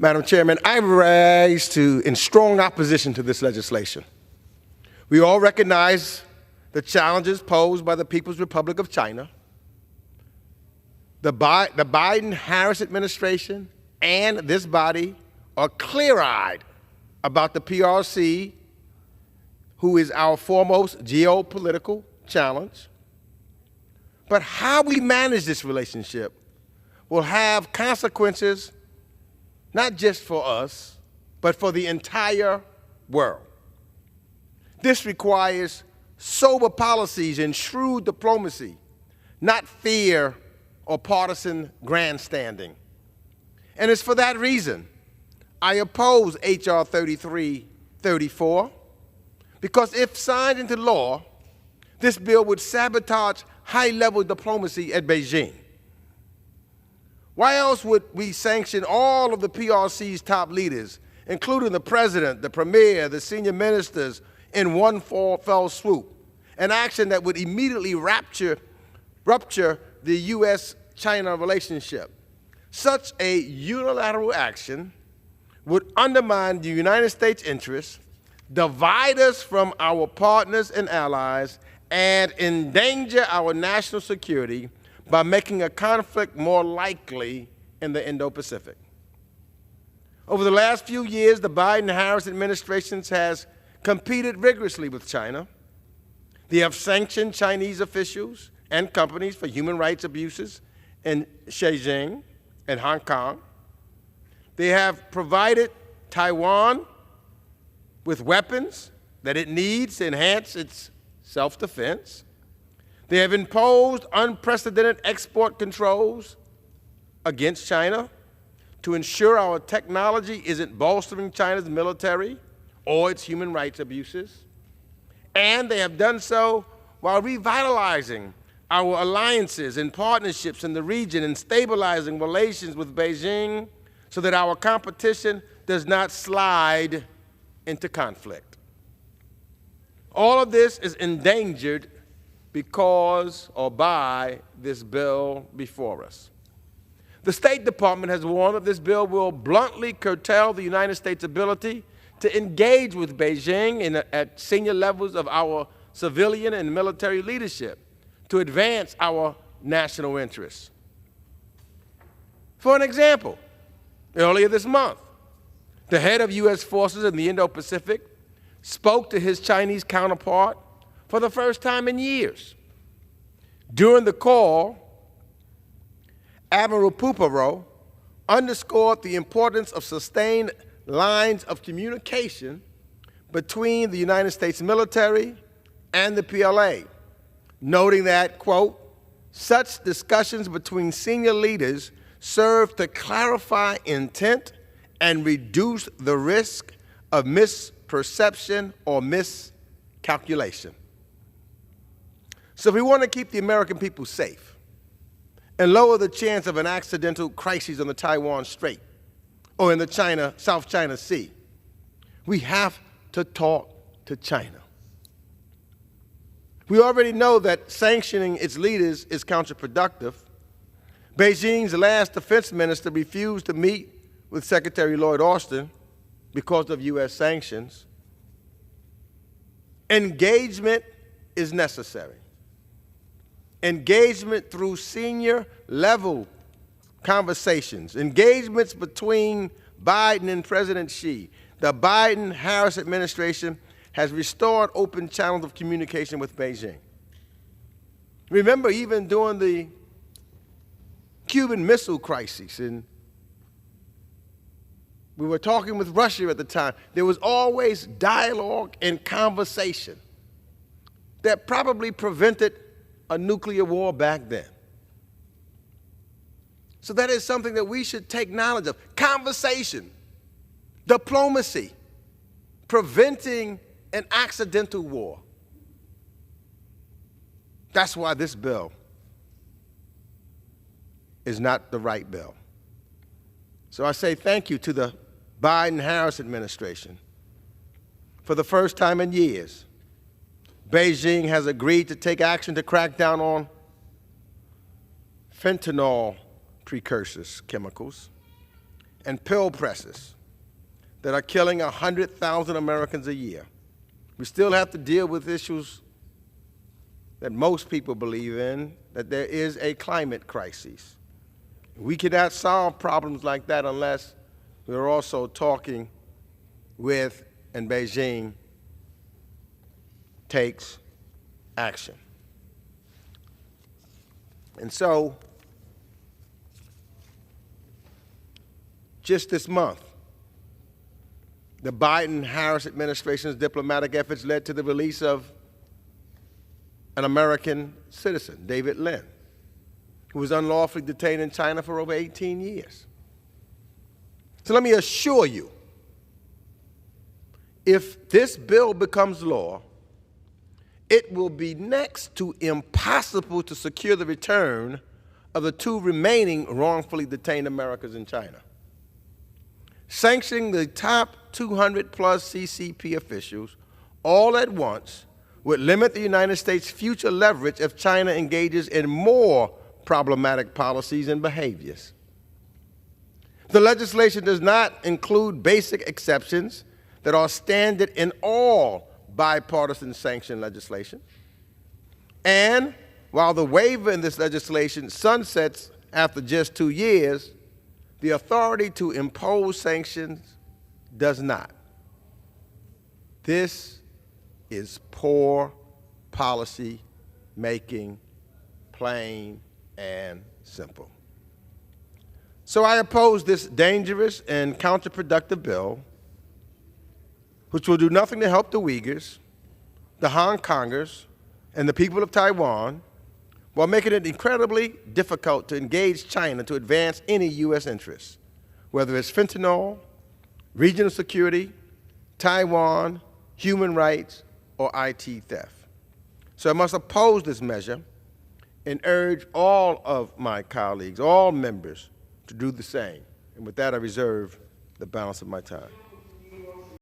Madam Chairman, I rise in strong opposition to this legislation. We all recognize the challenges posed by the People's Republic of China. The Biden-Harris administration and this body are clear-eyed about the PRC, who is our foremost geopolitical challenge. But how we manage this relationship will have consequences not just for us, but for the entire world. This requires sober policies and shrewd diplomacy, not fear or partisan grandstanding. And it's for that reason I oppose H.R. 3334, because if signed into law, this bill would sabotage high-level diplomacy at Beijing. Why else would we sanction all of the PRC's top leaders, including the president, the premier, the senior ministers, in one fell swoop, an action that would immediately rupture the U.S.-China relationship? Such a unilateral action would undermine the United States' interests, divide us from our partners and allies, and endanger our national security by making a conflict more likely in the Indo-Pacific. Over the last few years, the Biden-Harris administrations has competed rigorously with China. They have sanctioned Chinese officials and companies for human rights abuses in Xinjiang and Hong Kong. They have provided Taiwan with weapons that it needs to enhance its self-defense. They have imposed unprecedented export controls against China to ensure our technology isn't bolstering China's military or its human rights abuses. And they have done so while revitalizing our alliances and partnerships in the region and stabilizing relations with Beijing so that our competition does not slide into conflict. All of this is endangered because or by this bill before us. The State Department has warned that this bill will bluntly curtail the United States' ability to engage with Beijing at senior levels of our civilian and military leadership to advance our national interests. For an example, earlier this month, the head of U.S. forces in the Indo-Pacific spoke to his Chinese counterpart for the first time in years. During the call, Admiral Puparo underscored the importance of sustained lines of communication between the United States military and the PLA, noting that, quote, such discussions between senior leaders serve to clarify intent and reduce the risk of misperception or miscalculation. So if we want to keep the American people safe and lower the chance of an accidental crisis on the Taiwan Strait or in the South China Sea, we have to talk to China. We already know that sanctioning its leaders is counterproductive. Beijing's last defense minister refused to meet with Secretary Lloyd Austin because of U.S. sanctions. Engagement is necessary. Engagement through senior level conversations, engagements between Biden and President Xi. The Biden-Harris administration has restored open channels of communication with Beijing. Remember, even during the Cuban Missile Crisis, and we were talking with Russia at the time, there was always dialogue and conversation that probably prevented a nuclear war back then. So that is something that we should take knowledge of. Conversation, diplomacy, preventing an accidental war. That's why this bill is not the right bill. So I say thank you to the Biden-Harris administration. For the first time in years, Beijing has agreed to take action to crack down on fentanyl precursors chemicals and pill presses that are killing 100,000 Americans a year. We still have to deal with issues that most people believe in, that there is a climate crisis. We cannot solve problems like that unless we're also talking with, and Beijing takes action. And so, just this month, the Biden-Harris administration's diplomatic efforts led to the release of an American citizen, David Lin, who was unlawfully detained in China for over 18 years. So let me assure you, if this bill becomes law, it will be next to impossible to secure the return of the 2 remaining wrongfully detained Americans in China. Sanctioning the top 200-plus CCP officials all at once would limit the United States' future leverage if China engages in more problematic policies and behaviors. The legislation does not include basic exceptions that are standard in all bipartisan sanction legislation. And while the waiver in this legislation sunsets after just 2 years, the authority to impose sanctions does not. This is poor policy making, plain and simple. So I oppose this dangerous and counterproductive bill, which will do nothing to help the Uyghurs, the Hong Kongers, and the people of Taiwan, while making it incredibly difficult to engage China to advance any U.S. interests, whether it's fentanyl, regional security, Taiwan, human rights, or IT theft. So I must oppose this measure and urge all of my colleagues, all members, to do the same. And with that, I reserve the balance of my time.